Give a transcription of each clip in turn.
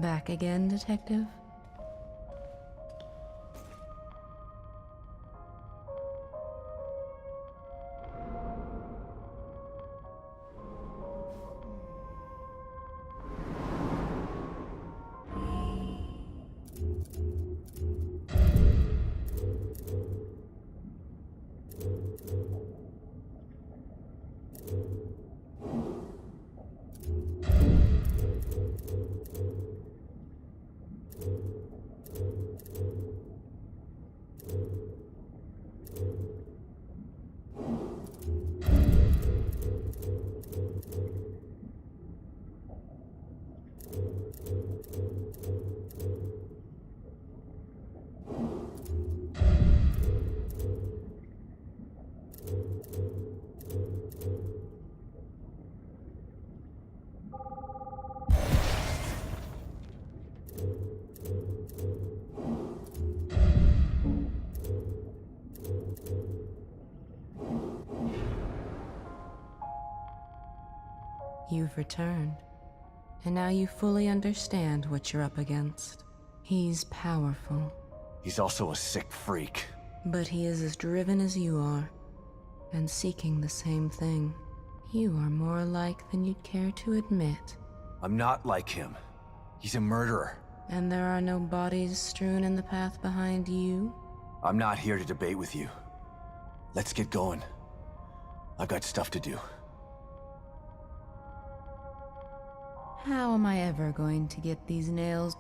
Back again, Detective? You've returned, and now you fully understand what you're up against. He's powerful. He's also a sick freak. But he is as driven as you are, and seeking the same thing. You are more alike than you'd care to admit. I'm not like him. He's a murderer. And there are no bodies strewn in the path behind you? I'm not here to debate with you. Let's get going. I've got stuff to do. How am I ever going to get these nails?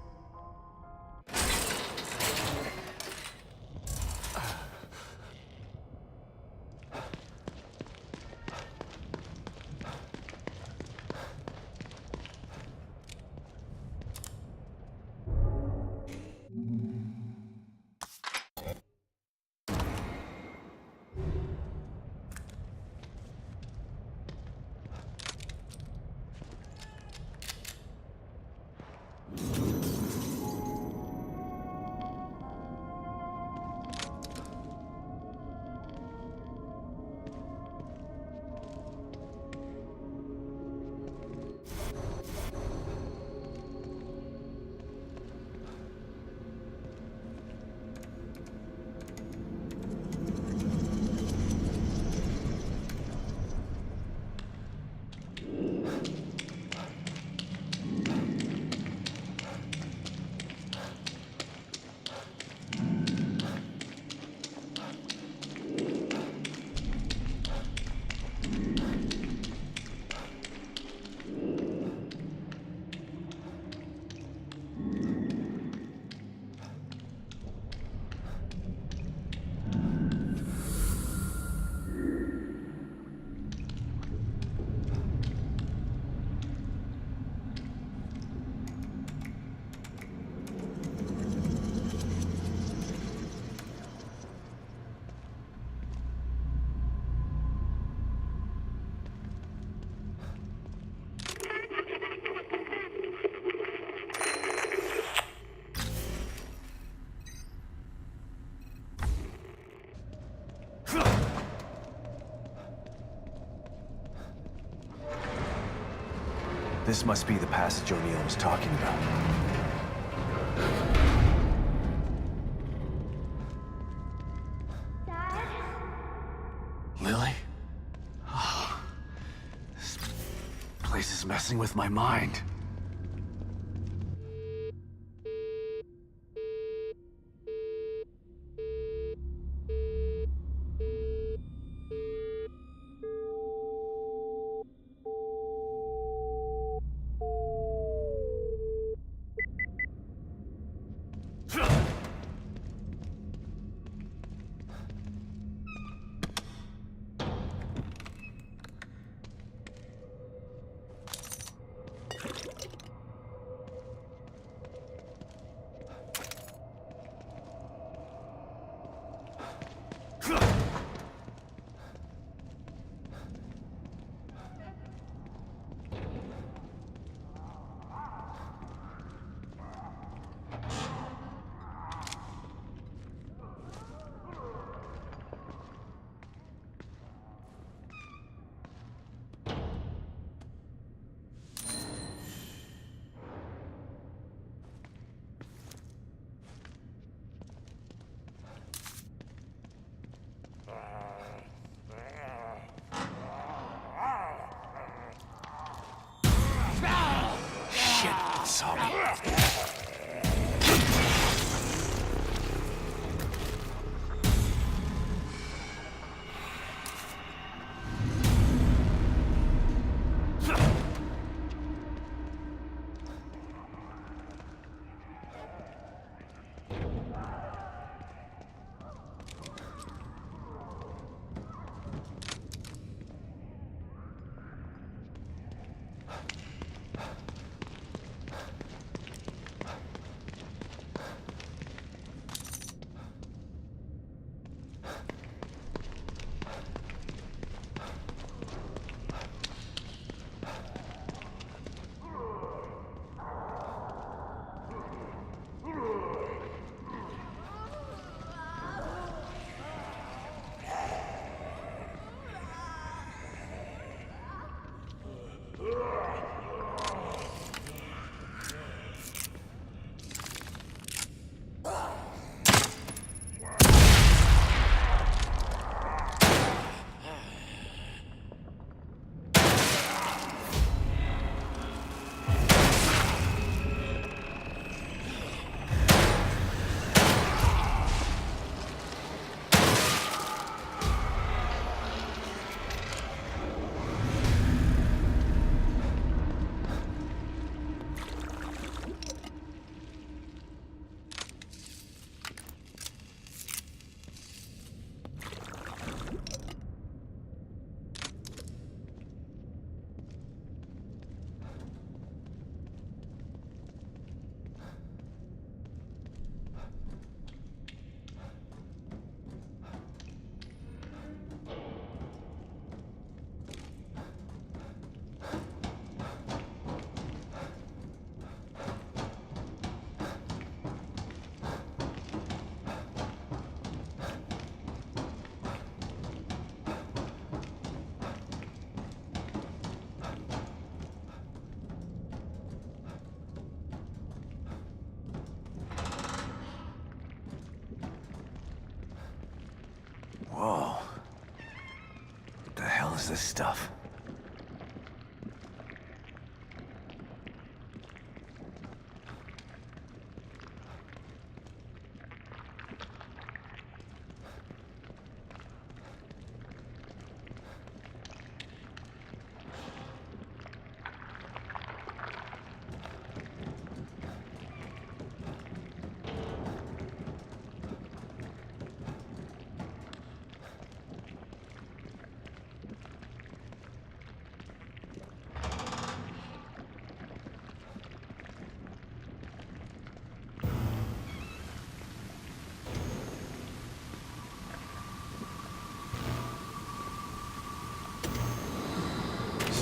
This must be the passage O'Neill was talking about. Dad? Lily? Oh, this place is messing with my mind. saw me. Whoa. What the hell is this stuff?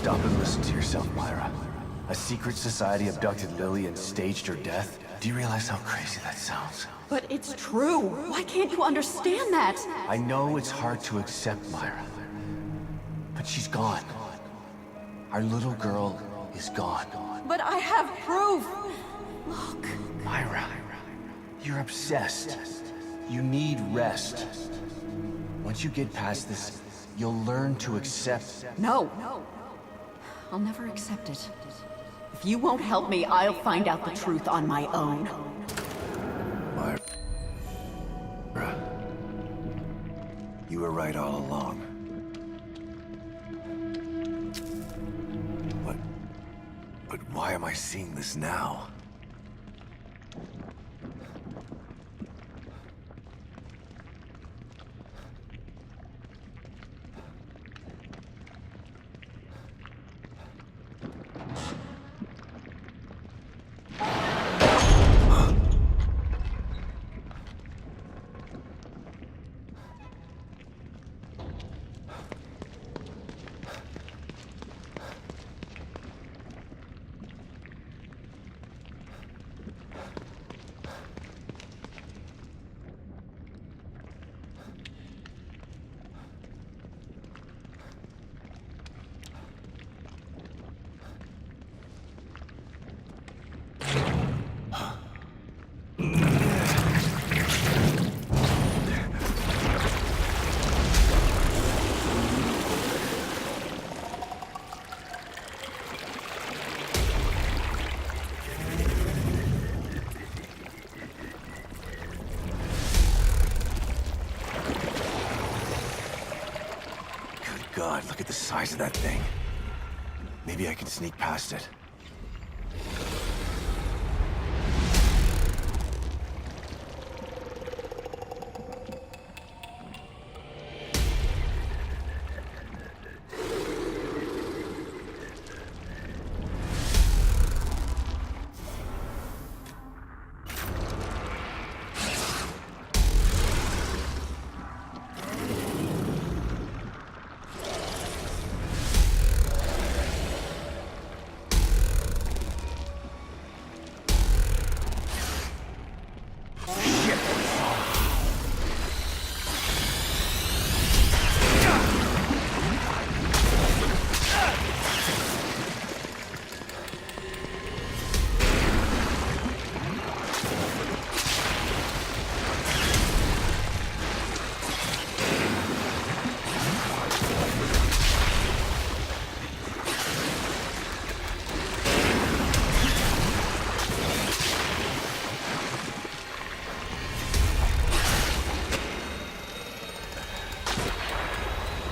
Stop and listen to yourself, Myra. A secret society abducted Lily and staged her death? Do you realize how crazy that sounds? But it's true. Why can't you understand that? I know it's hard to accept, Myra. But she's gone. Our little girl is gone. But I have proof. Look. Myra, you're obsessed. You need rest. Once you get past this, you'll learn to accept... No. I'll never accept it. If you won't help me, I'll find out the truth on my own. Myra, you were right all along. But why am I seeing this now? God, look at the size of that thing. Maybe I can sneak past it.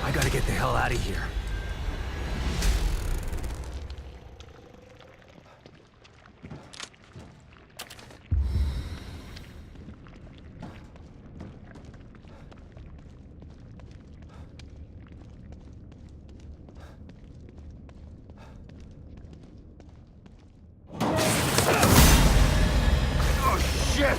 I gotta get the hell out of here. Oh, shit!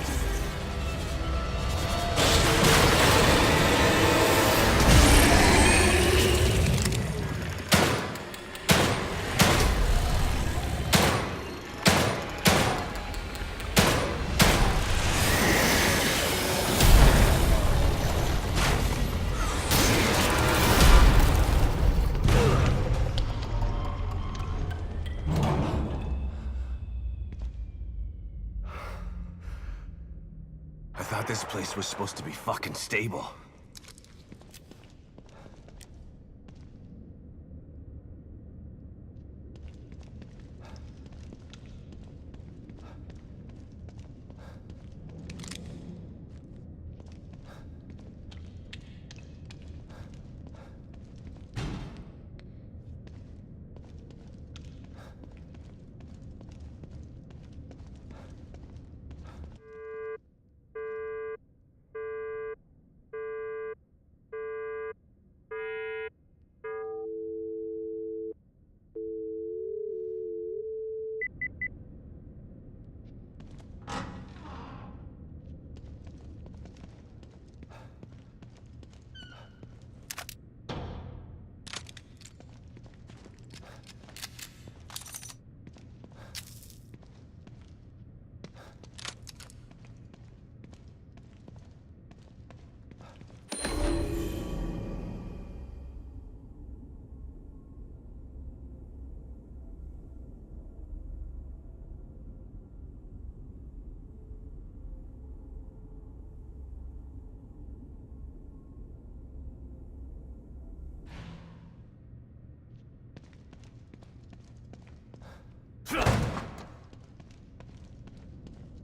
I thought this place was supposed to be fucking stable.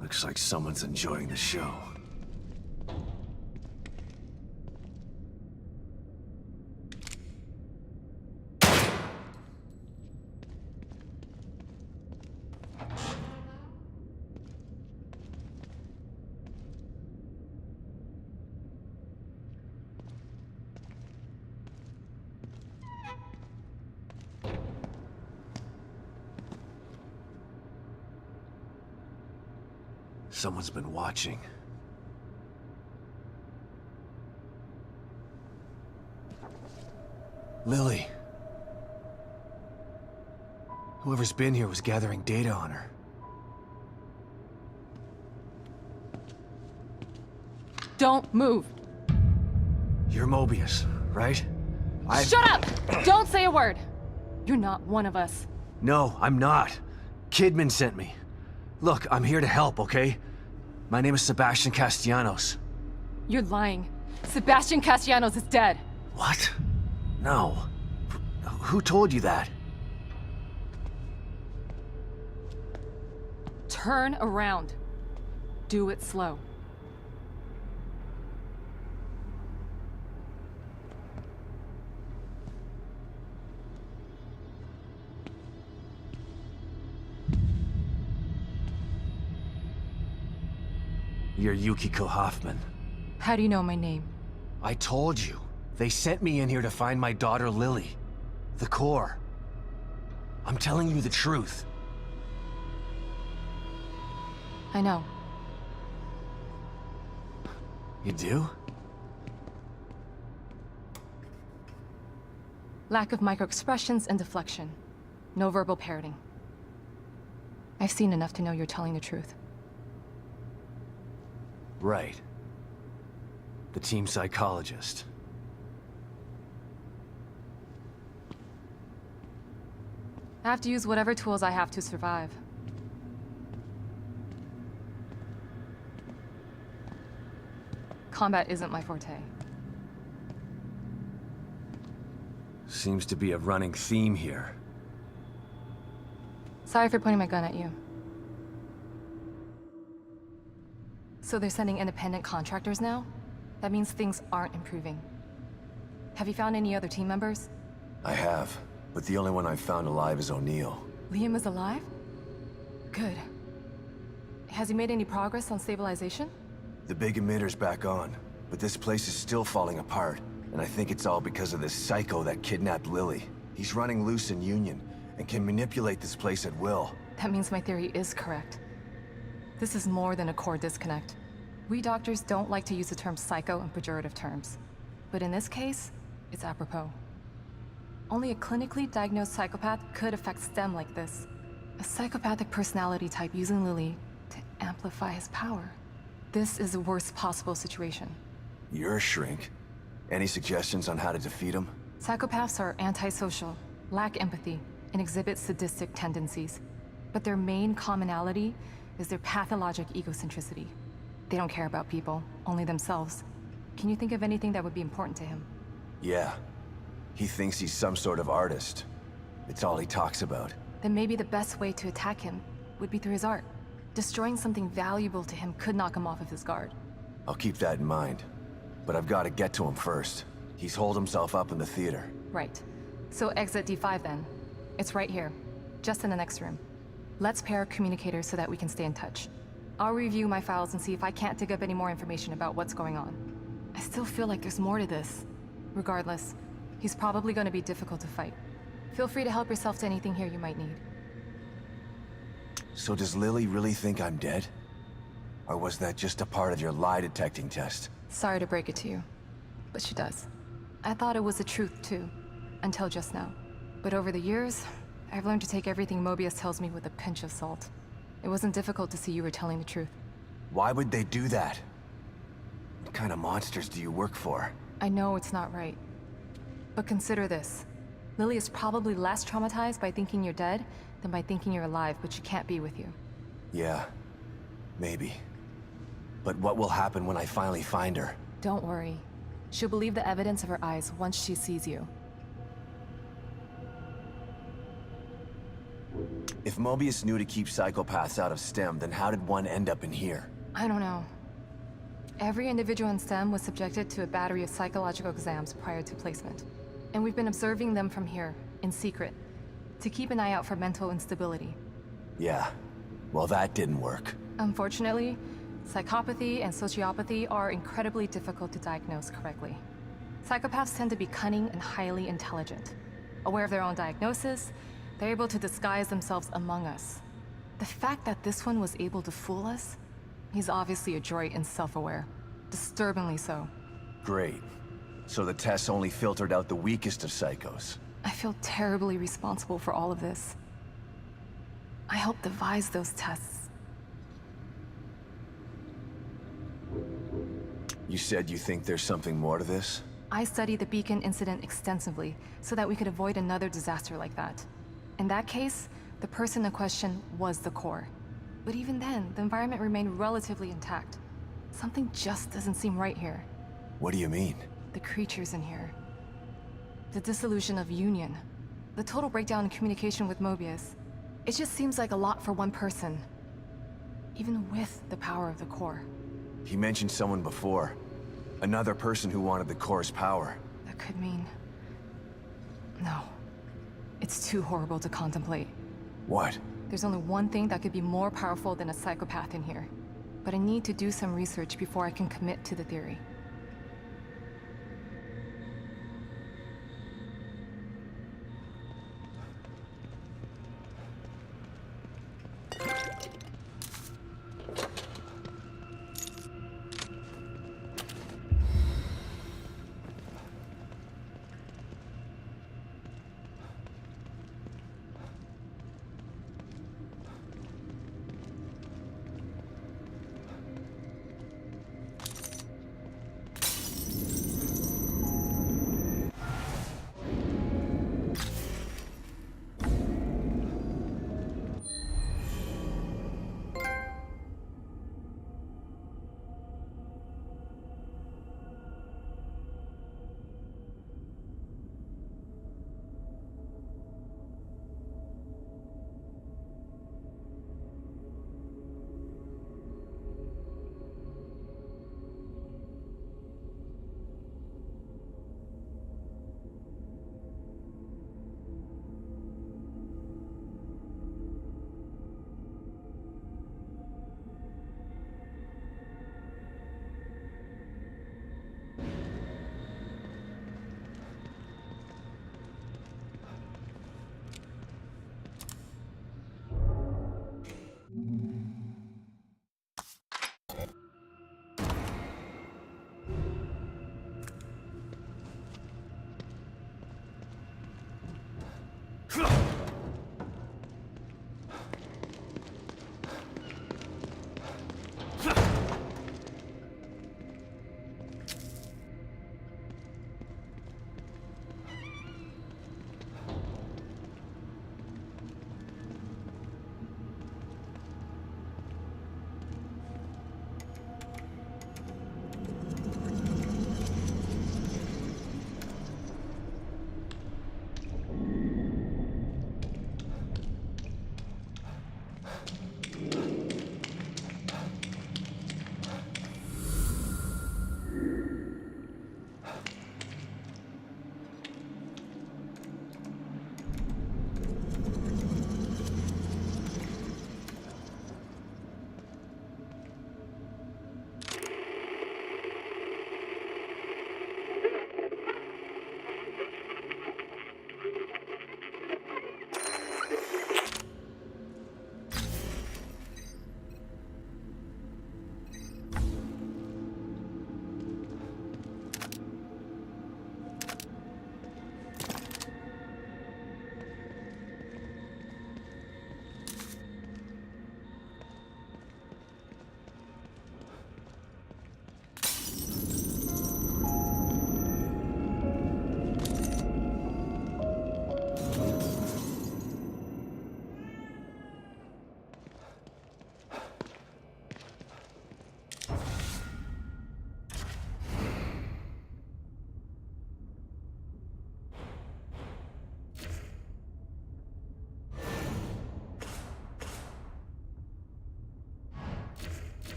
Looks like someone's enjoying the show. Someone's been watching. Lily. Whoever's been here was gathering data on her. Don't move. You're Mobius, right? Shut up! Don't say a word. You're not one of us. No, I'm not. Kidman sent me. Look, I'm here to help, okay? My name is Sebastian Castellanos. You're lying. Sebastian Castellanos is dead. What? No. Who told you that? Turn around. Do it slow. You're Yukiko Hoffman. How do you know my name? I told you. They sent me in here to find my daughter Lily. The core. I'm telling you the truth. I know. You do? Lack of microexpressions and deflection. No verbal parroting. I've seen enough to know you're telling the truth. Right. The team psychologist. I have to use whatever tools I have to survive. Combat isn't my forte. Seems to be a running theme here. Sorry for pointing my gun at you. So they're sending independent contractors now? That means things aren't improving. Have you found any other team members? I have, but the only one I've found alive is O'Neill. Liam is alive? Good. Has he made any progress on stabilization? The big emitter's back on, but this place is still falling apart, and I think it's all because of this psycho that kidnapped Lily. He's running loose in Union, and can manipulate this place at will. That means my theory is correct. This is more than a core disconnect. We doctors don't like to use the term psycho in pejorative terms. But in this case, it's apropos. Only a clinically diagnosed psychopath could affect STEM like this. A psychopathic personality type using Lily to amplify his power. This is the worst possible situation. You're a shrink. Any suggestions on how to defeat him? Psychopaths are antisocial, lack empathy, and exhibit sadistic tendencies. But their main commonality is their pathologic egocentricity. They don't care about people, only themselves. Can you think of anything that would be important to him? Yeah. He thinks he's some sort of artist. It's all he talks about. Then maybe the best way to attack him would be through his art. Destroying something valuable to him could knock him off of his guard. I'll keep that in mind. But I've got to get to him first. He's holed himself up in the theater. Right. So exit D5 then. It's right here, just in the next room. Let's pair communicators so that we can stay in touch. I'll review my files and see if I can't dig up any more information about what's going on. I still feel like there's more to this. Regardless, he's probably going to be difficult to fight. Feel free to help yourself to anything here you might need. So does Lily really think I'm dead? Or was that just a part of your lie detecting test? Sorry to break it to you, but she does. I thought it was the truth too, until just now. But over the years, I've learned to take everything Mobius tells me with a pinch of salt. It wasn't difficult to see you were telling the truth. Why would they do that? What kind of monsters do you work for? I know it's not right. But consider this. Lily is probably less traumatized by thinking you're dead than by thinking you're alive, but she can't be with you. Yeah, maybe. But what will happen when I finally find her? Don't worry. She'll believe the evidence of her eyes once she sees you. If Mobius knew to keep psychopaths out of STEM, then how did one end up in here? I don't know. Every individual in STEM was subjected to a battery of psychological exams prior to placement. And we've been observing them from here, in secret, to keep an eye out for mental instability. Yeah, well that didn't work. Unfortunately, psychopathy and sociopathy are incredibly difficult to diagnose correctly. Psychopaths tend to be cunning and highly intelligent. Aware of their own diagnosis, they're able to disguise themselves among us. The fact that this one was able to fool us, he's obviously adroit and self-aware. Disturbingly so. Great. So the tests only filtered out the weakest of psychos. I feel terribly responsible for all of this. I helped devise those tests. You said you think there's something more to this? I studied the Beacon incident extensively so that we could avoid another disaster like that. In that case, the person in question was the core. But even then, the environment remained relatively intact. Something just doesn't seem right here. What do you mean? The creatures in here. The dissolution of Union. The total breakdown in communication with Mobius. It just seems like a lot for one person. Even with the power of the core. He mentioned someone before. Another person who wanted the core's power. That could mean... No. It's too horrible to contemplate. What? There's only one thing that could be more powerful than a psychopath in here. but I need to do some research before I can commit to the theory.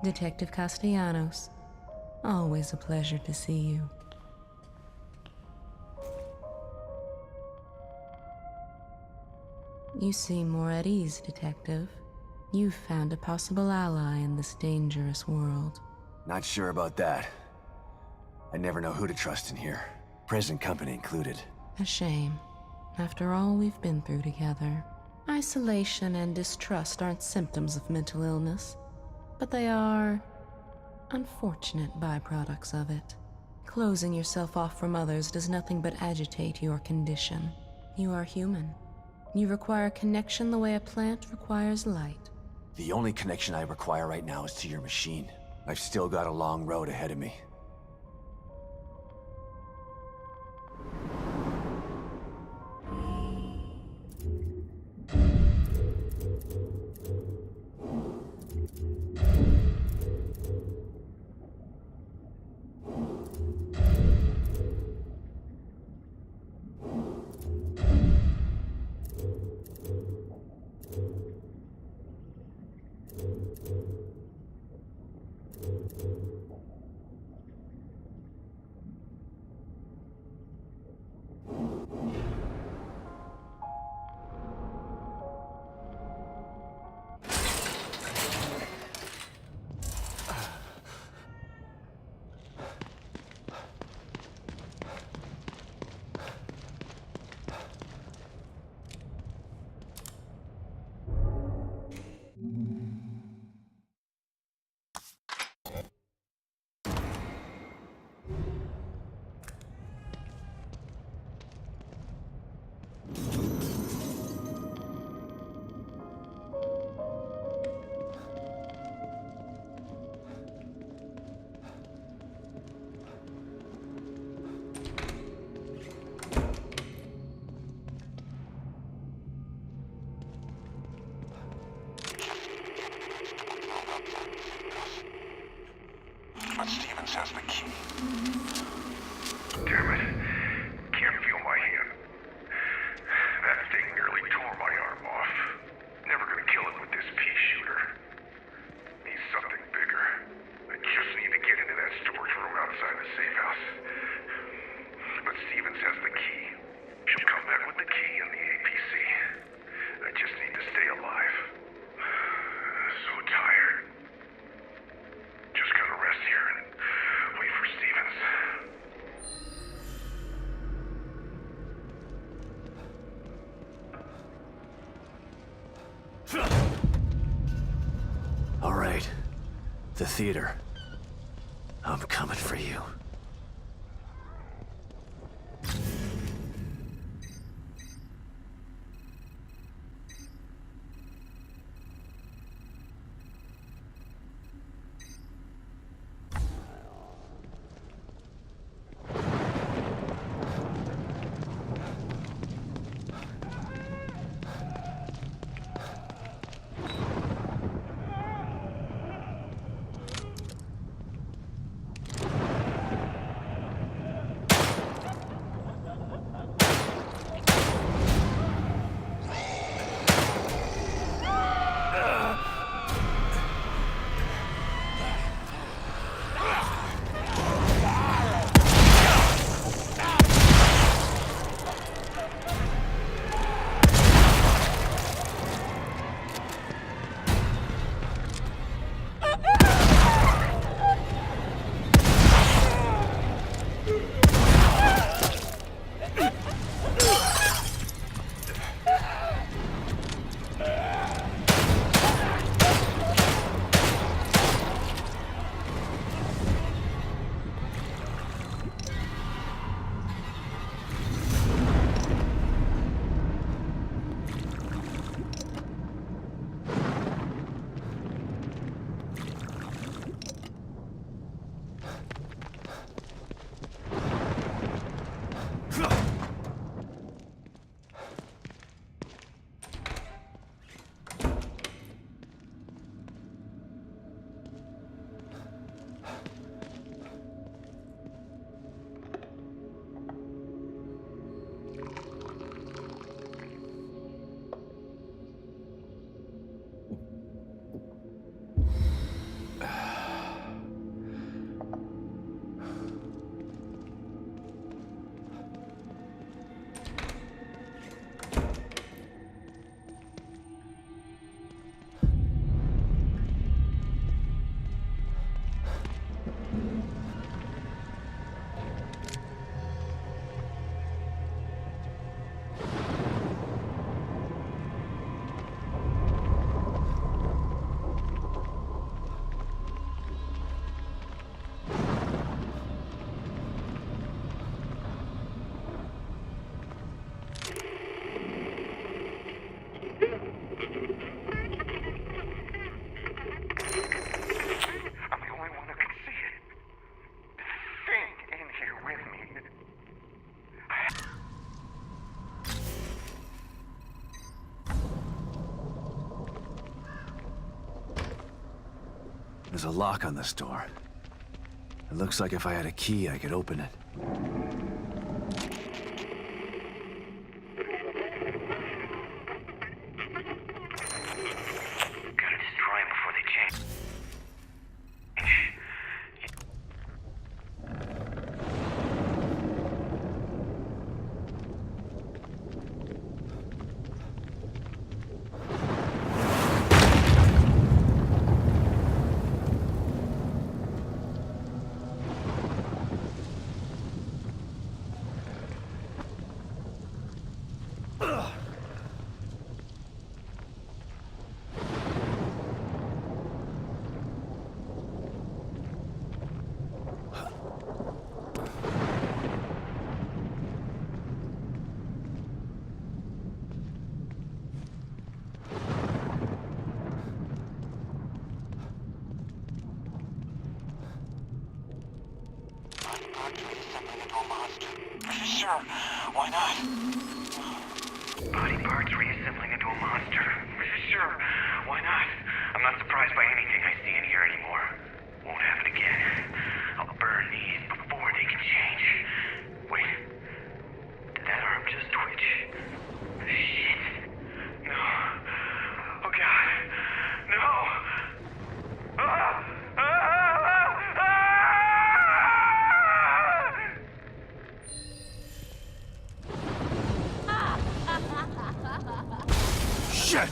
Detective Castellanos, always a pleasure to see you. You seem more at ease, Detective. You've found a possible ally in this dangerous world. Not sure about that. I never know who to trust in here. Present company included. A shame. After all we've been through together. Isolation and distrust aren't symptoms of mental illness, but they are unfortunate byproducts of it. Closing yourself off from others does nothing but agitate your condition. You are human. You require connection the way a plant requires light. The only connection I require right now is to your machine. I've still got a long road ahead of me. But Stevens has the key. Damn it. Can't feel my hand. That thing nearly tore my arm off. Never gonna kill it with this pea shooter. Need something bigger. I just need to get into that storage room outside the safe house. But Stevens has the key. She'll come back with the key and the APC. I just need to stay alive. So tired. Just gonna rest here and wait for Stevens. All right. The theater. I'm coming for you. There's a lock on this door. It looks like if I had a key, I could open it. Gotta destroy them before they change. Sure, why not? Body parts reassembling into a monster. Sure, why not? I'm not surprised by anything I see in here anymore. Won't happen again. I'll burn these before they can change. Wait. Did that arm just twitch? Shit. No. Oh god. No. Shit!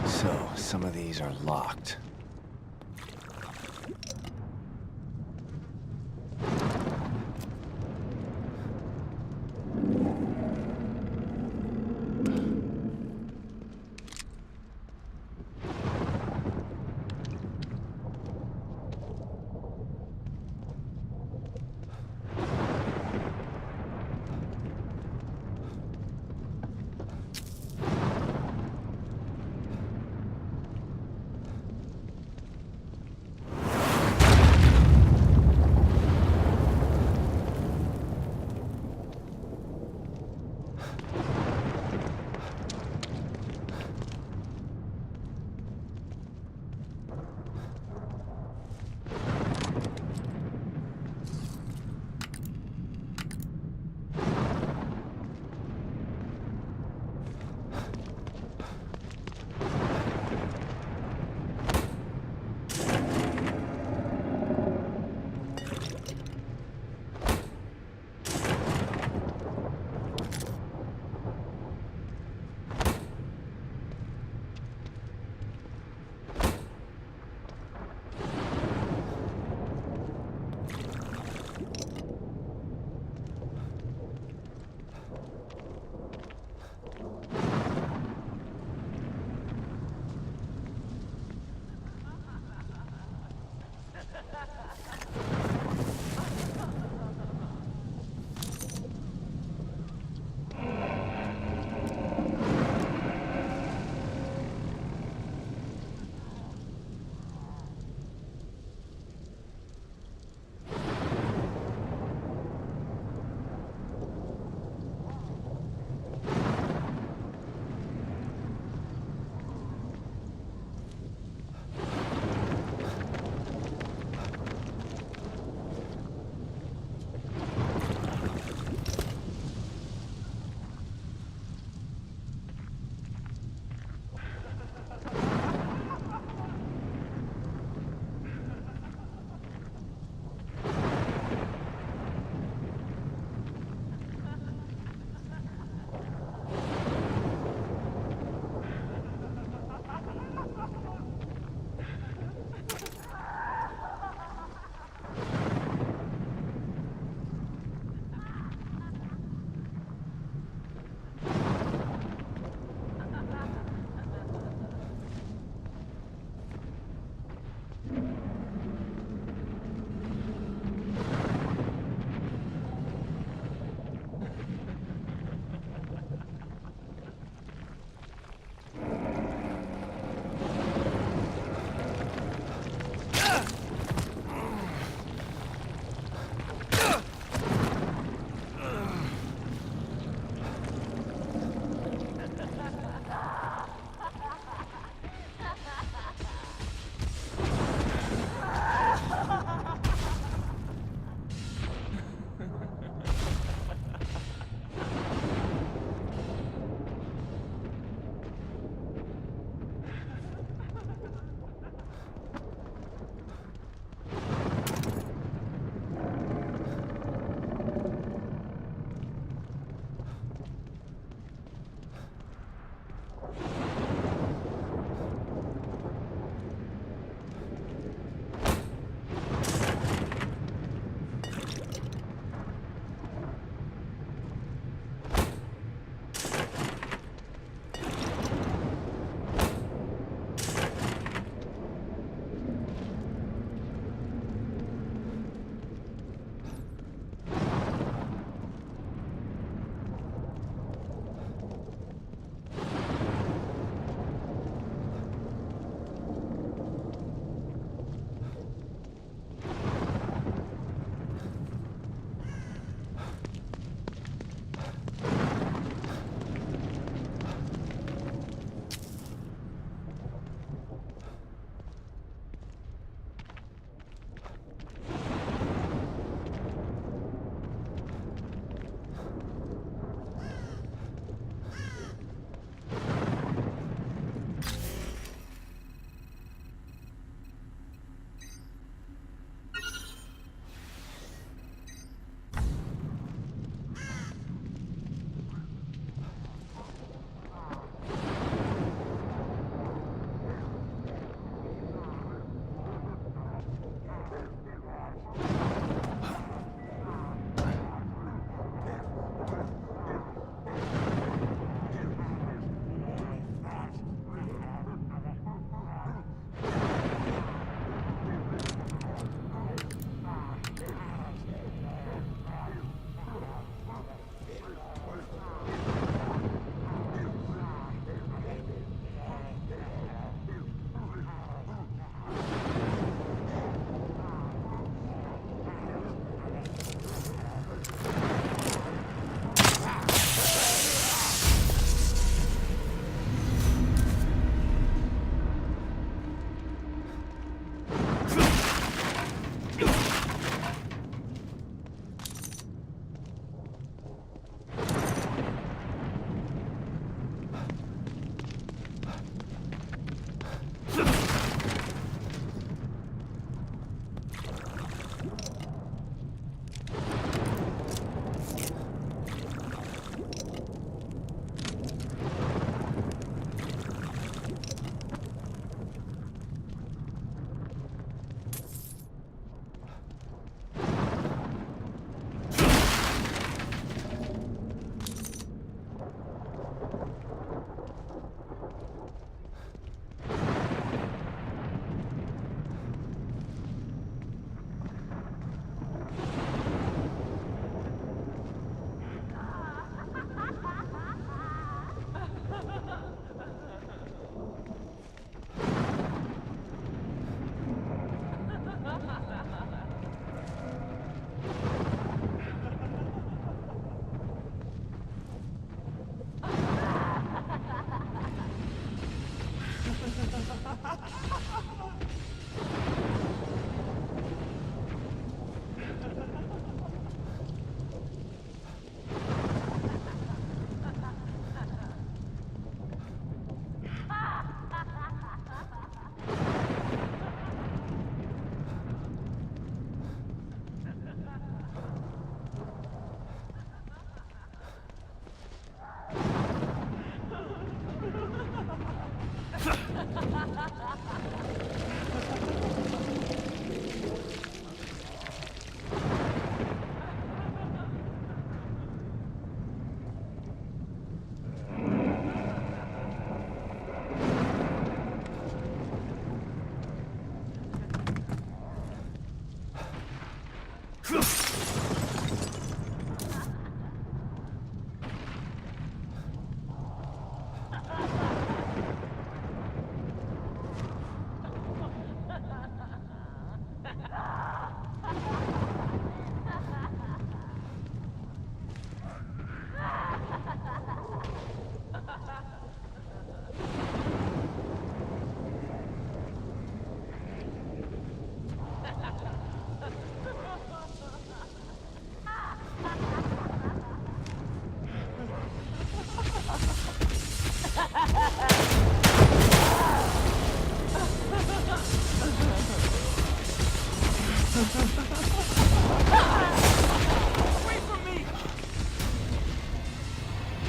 So, some of these are locked.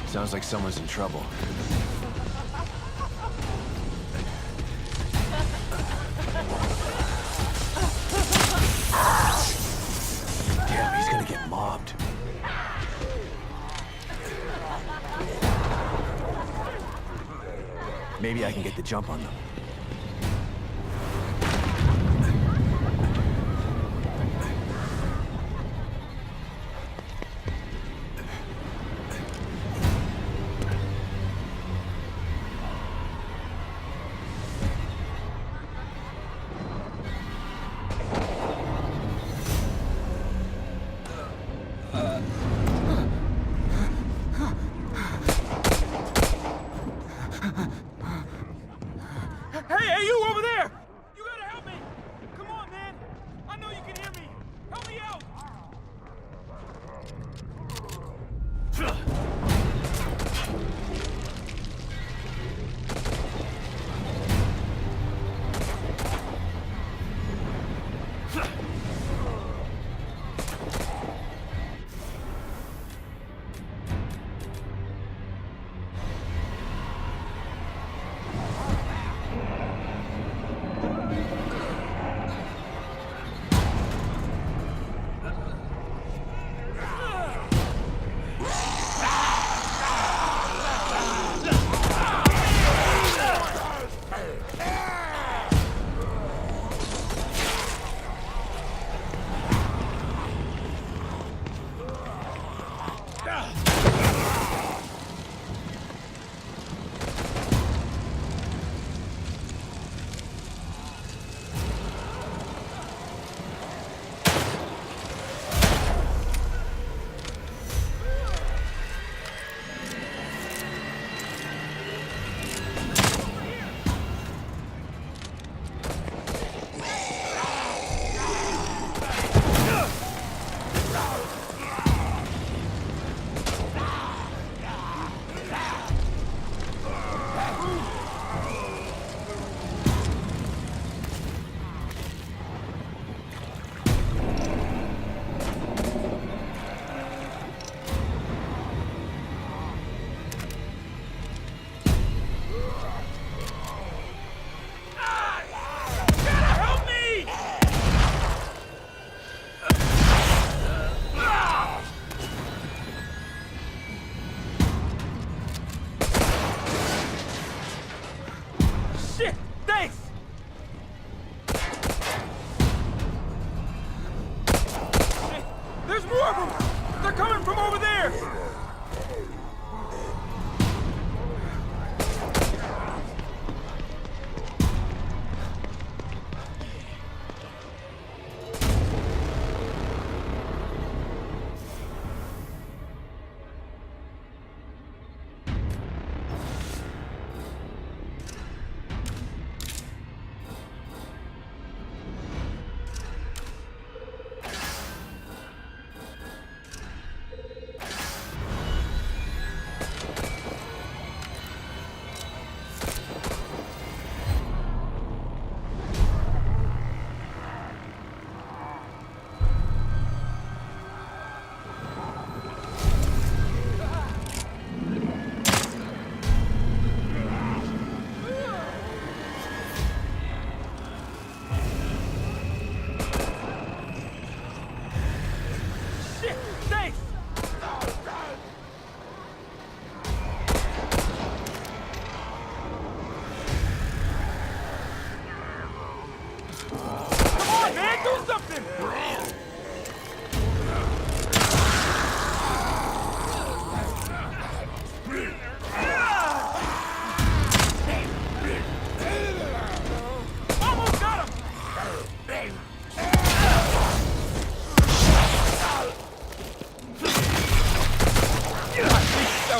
Sounds like someone's in trouble. Damn, he's gonna get mobbed. Maybe I can get the jump on them. Hey, you over there! You gotta help me! Come on, man! I know you can hear me! Help me out!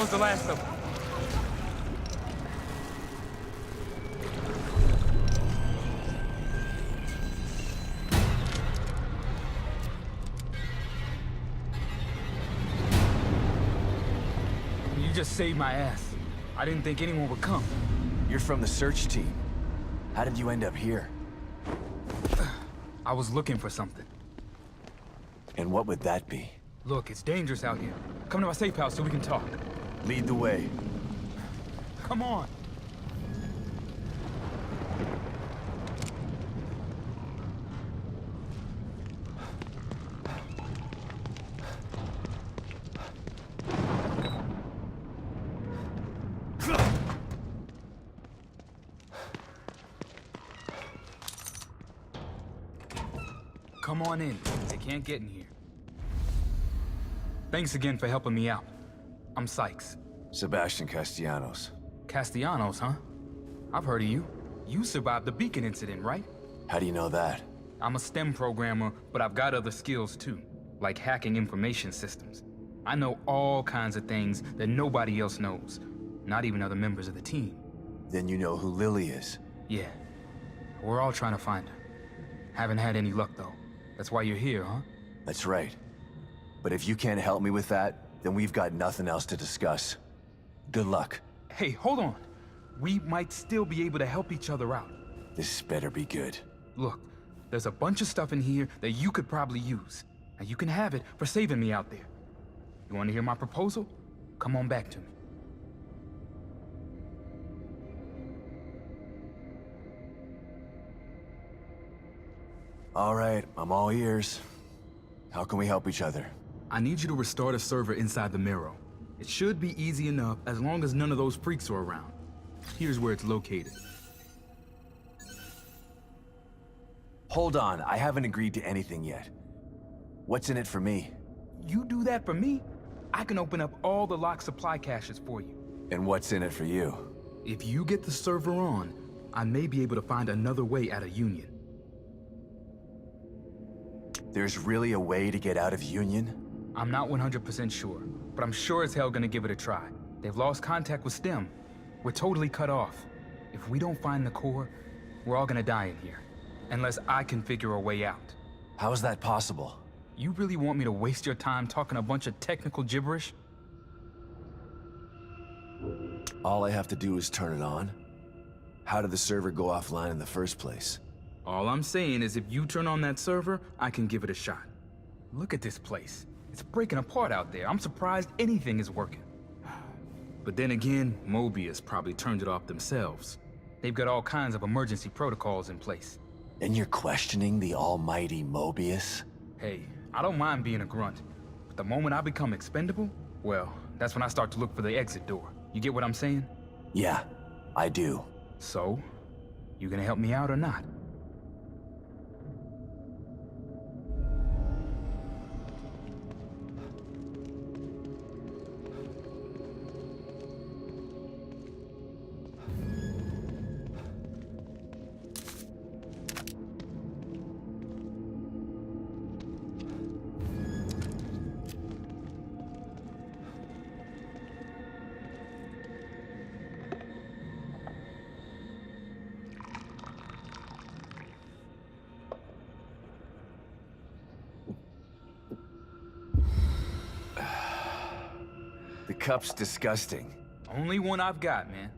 was the last of them. You just saved my ass. I didn't think anyone would come. You're from the search team. How did you end up here? I was looking for something. And what would that be? Look, it's dangerous out here. Come to my safe house so we can talk. Lead the way. Come on. Come on in. They can't get in here. Thanks again for helping me out. I'm Sykes. Sebastian Castellanos. Castellanos, huh? I've heard of you. You survived the Beacon incident, right? How do you know that? I'm a STEM programmer, but I've got other skills too, like hacking information systems. I know all kinds of things that nobody else knows, not even other members of the team. Then you know who Lily is. Yeah. We're all trying to find her. Haven't had any luck though. That's why you're here, huh? That's right. But if you can't help me with that, then we've got nothing else to discuss. Good luck. Hey, hold on. We might still be able to help each other out. This better be good. Look, there's a bunch of stuff in here that you could probably use. And you can have it for saving me out there. You want to hear my proposal? Come on back to me. All right, I'm all ears. How can we help each other? I need you to restore the server inside the Mirror. It should be easy enough as long as none of those freaks are around. Here's where it's located. Hold on, I haven't agreed to anything yet. What's in it for me? You do that for me, I can open up all the locked supply caches for you. And what's in it for you? If you get the server on, I may be able to find another way out of Union. There's really a way to get out of Union? I'm not 100% sure, but I'm sure as hell gonna give it a try. They've lost contact with STEM. We're totally cut off. If we don't find the core, we're all gonna die in here. Unless I can figure a way out. How is that possible? You really want me to waste your time talking a bunch of technical gibberish? All I have to do is turn it on? How did the server go offline in the first place? All I'm saying is if you turn on that server, I can give it a shot. Look at this place. It's breaking apart out there. I'm surprised anything is working. But then again, Mobius probably turned it off themselves. They've got all kinds of emergency protocols in place. And you're questioning the almighty Mobius? Hey, I don't mind being a grunt. But the moment I become expendable, well, that's when I start to look for the exit door. You get what I'm saying? Yeah, I do. So, you gonna help me out or not? The cup's disgusting. Only one I've got, man.